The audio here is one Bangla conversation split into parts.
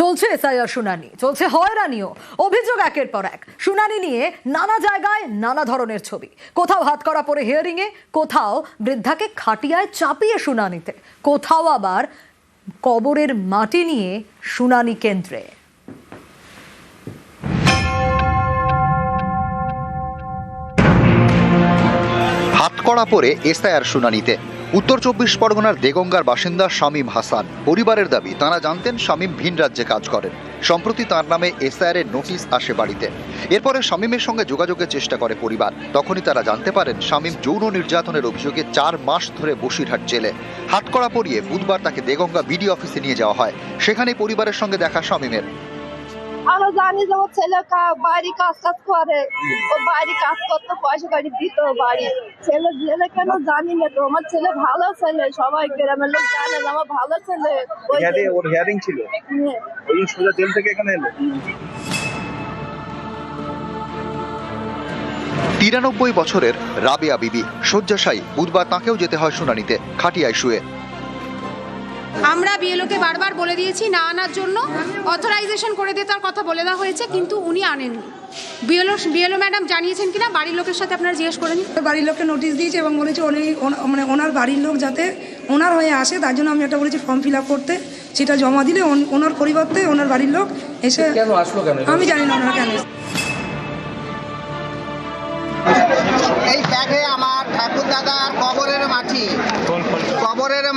চলছে এসআইআর শুনানি, চলছে হয়রানিও। অভিযোগ একের পর এক, শুনানি নিয়ে নানা জায়গায় নানা ধরনের ছবি। কোথাও হাতকড়া পরে হিয়ারিং এ, কোথাও বৃদ্ধাকে খাটিয়ায় চাপিয়ে শুনানিতে, কোথাও আবার কবরের মাটি নিয়ে শুনানি কেন্দ্রে। হাতকড়া পরে এসআইআর শুনানিতে উত্তর ২৪ পরগনার দেগঙ্গার বাসিন্দা শামীম হাসান। পরিবারের দাবি, তাঁরা জানতেন শামীম ভিন রাজ্যে কাজ করেন। সম্প্রতি তাঁর নামে এসআইআর এর নোটিশ আসে বাড়িতে। এরপরে শামীমের সঙ্গে যোগাযোগের চেষ্টা করে পরিবার। তখনই তারা জানতে পারেন শামীম যৌন নির্যাতনের অভিযোগে ৪ মাস ধরে বসিরহাট জেলে। হাতকড়া পরিয়ে বুধবার তাকে দেগঙ্গা বিডি অফিসে নিয়ে যাওয়া হয়। সেখানে পরিবারের সঙ্গে দেখা শামীমের। আমরা জানি যে ওর ছেলে বাড়ি কাজ করে, ও বাড়ি কাজ করতে পয়সা করে দিত বাড়ি। ছেলে জেলে কেন জানি না তো, আমার ছেলে ভালো ছেলে, সবাই গ্রামের লোক জানে যে আমার ভালো ছেলে। ওর হিয়ারিং ছিল, ওই সোজা জেল থেকে এখানে এলো। ৯৩ বছরের রাবেয়া বিবি শয্যাশায়ী। বুধবার তাঁকেও যেতে হয় শুনানিতে, খাটিয়ায় শুয়ে। আমরা বিএলওকে বারবার বলে দিয়েছি না আনার জন্য, অথরাইজেশন করে দিয়ে তার কথা বলে দেওয়া হয়েছে, কিন্তু উনি আনেননি। বিএলও ম্যাডাম জানিয়েছেন কিনা বাড়ির লোকের সাথে আপনারা জিজ্ঞেস করে নিন। বাড়ির লোককে নোটিশ দিয়েছে এবং বলেছে মানে ওনার বাড়ির লোক যাতে ওনার হয়ে আসে, তার জন্য আমি একটা বলেছি ফর্ম ফিল আপ করতে, সেটা জমা দিলে ওনার পরিবর্তে ওনার বাড়ির লোক এসে। কেন আসলো কেন আমি জানি না ওনারা কেন। এই ব্যাগে আমার ঠাকুর দাদার কবরের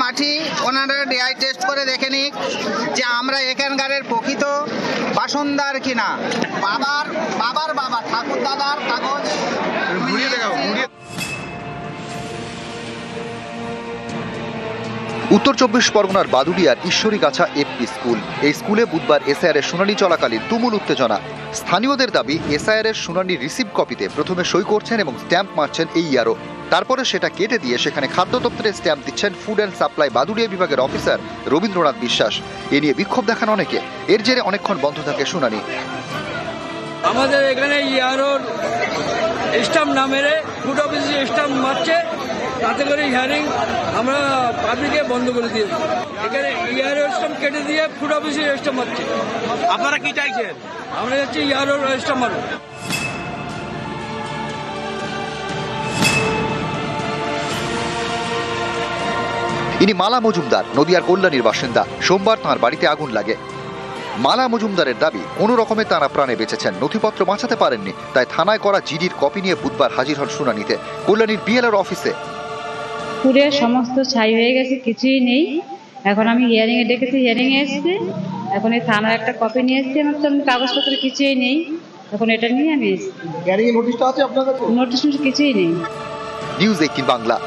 মাটি ওনারা ডিআই টেস্ট করে দেখে নিক যে আমরা এখানকার প্রকৃত বাসিন্দার কিনা। বাবার বাবা ঠাকুর দাদার কাগজ। উত্তর ২৪ পরগনার বাদুড়িয়ার ঈশ্বরীগাছা এফপি স্কুল। এই স্কুলে বুধবার এসআইআর এর শুনানি চলাকালীন তুমুল উত্তেজনা। স্থানীয়দের দাবি, এসআইআর এর শুনানির রিসিভ কপিতে প্রথমে সই করছেন এবং স্ট্যাম্প মারছেন এই ইয়ারও। তারপরে সেটা কেটে দিয়ে সেখানে খাদ্য দপ্তরের স্ট্যাম্প দিচ্ছেন ফুড অ্যান্ড সাপ্লাই বাদুড়িয়া বিভাগের অফিসার রবীন্দ্রনাথ বিশ্বাস। এ নিয়ে বিক্ষোভ দেখান অনেকে। এর জেরে অনেকক্ষণ বন্ধ থাকে শুনানি। আমাদের এখানে ইয়ারোর স্ট্যাম্প না মেরে ফুড অফিসে স্ট্যাম্প মারছে, তাতে করে হিয়ারিং আমরা পাবলিকে বন্ধ করে দিয়েছি। এখানে ইয়ারো স্ট্যাম্প কেটে দিয়ে ফুড অফিসে স্ট্যাম্প মারছে। আপনারা কি চাইছেন? আমরা যাচ্ছি ইয়ারোর স্ট্যাম্প মারো। ইনি মালা মজুমদার, নদিয়ার কল্যাণীর বাসিন্দা। সোমবার তাঁর বাড়িতে আগুন লাগে। মালা মজুমদারের দাবি, কোনো রকমে তাঁরা প্রাণে বেঁচেছেন, নথিপত্র বাঁচাতে পারেননি। তাই থানায় করা জিডির কপি নিয়ে বুধবার হাজির হন শুনানিতে কল্যাণীর বিএলওর অফিসে। পুরে সমস্ত ছাই হয়ে গেছে, কিছুই নেই। এখন আমি হিয়ারিং এ ডেকেছি, হিয়ারিং এ এসছে। এখন এই থানার একটা কপি নিয়ে এসছি, আমার তো কাগজপত্র কিছুই নেই। এখন এটা নিয়ে আমি এসছি। হিয়ারিং এর নোটিশটা আছে আপনার কাছে? নোটিশ কিছুই নেই। নিউজ 18 বাংলা।